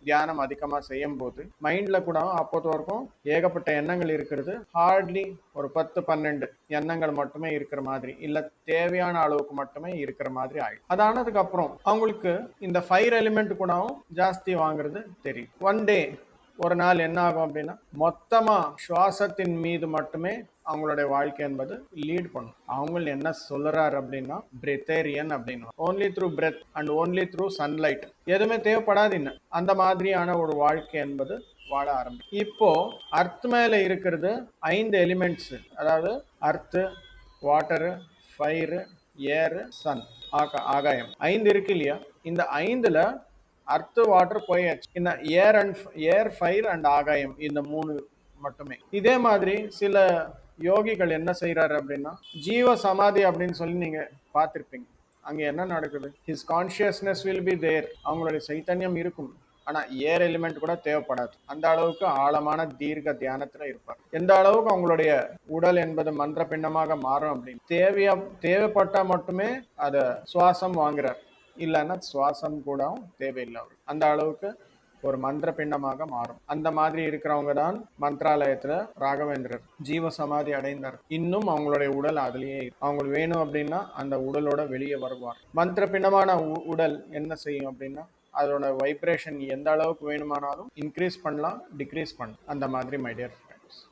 தியானம் அதிகமா செய்யும் போது மைண்ட்ல கூட அப்போது வரைக்கும் ஏகப்பட்ட எண்ணங்கள் இருக்கிறது. ஹார்ட்லி ஒரு 10-12 எண்ணங்கள் மட்டுமே இருக்கிற மாதிரி, இல்ல தேவையான அளவுக்கு மட்டுமே இருக்கிற மாதிரி ஆயிடும். அது ஆனதுக்கு அப்புறம் அவங்களுக்கு இந்த ஃபயர் எலிமெண்ட் கூட ஜாஸ்தி வாங்குறது தெரியும். ஒன் டே ஒரு நாள் என்ன ஆகும் அப்படின்னா, மொத்தமா சுவாசத்தின் மீது மட்டுமே அவங்களுடைய வாழ்க்கை என்பது லீட் பண்ணும். அவங்க என்ன சொல்றாரு அப்படின்னா, பிரெத்தேரியன் அப்படின்னு, only through breath and only through sunlight, எதுவுமே தேவைப்படாது இன்னும் அந்த மாதிரியான ஒரு வாழ்க்கை என்பது வாழ ஆரம்பிக்கும். இப்போ அர்த் மேல இருக்கிறது 5 எலிமெண்ட்ஸ், அதாவது அர்த், வாட்டரு, ஃபயரு, ஏர், சன், ஆகாயம் 5 இருக்கு இல்லையா? இந்த 5ல அர்த், வாட்டர் போயாச்சு. இந்த ஏர், ஃபயர் அண்ட் ஆகாயம், இந்த 3 மட்டுமே. இதே மாதிரி சில யோகிகள் என்ன செய்யறாரு அப்படின்னா, ஜீவ சமாதி அப்படின்னு சொல்லி நீங்க பார்த்திருப்பீங்க. அங்க என்ன நடக்குது? His consciousness will be there, அவங்களுடைய சைத்தன்யம் இருக்கும். ஆனா ஏர் எலிமெண்ட் கூட தேவைப்படாது. அந்த அளவுக்கு ஆழமான தீர்க்க தியானத்துல இருப்பார். எந்த அளவுக்கு அவங்களுடைய உடல் என்பது மந்திர பிண்டமாக மாறும் அப்படின்னு தேவைப்பட்டா மட்டுமே அத சுவாசம் வாங்குறார், இல்லைன்னா சுவாசம் கூட தேவையில்லை. அந்த அளவுக்கு ஒரு மந்திர பிண்டமாக மாறும். அந்த மாதிரி இருக்கிறவங்க தான் மந்திராலயத்துல ராகவேந்திரர் ஜீவ சமாதி அடைந்தார். இன்னும் அவங்களுடைய உடல் அதுலயே அவங்களுக்கு வேணும் அப்படின்னா அந்த உடலோட வெளியே வருவார். மந்திர பிண்டமான உடல் என்ன செய்யும் அப்படின்னா, அதோட வைப்ரேஷன் எந்த அளவுக்கு வேணுமானாலும் இன்க்ரீஸ் பண்ணலாம், டிக்ரீஸ் பண்ணலாம். அந்த மாதிரி மை டியர்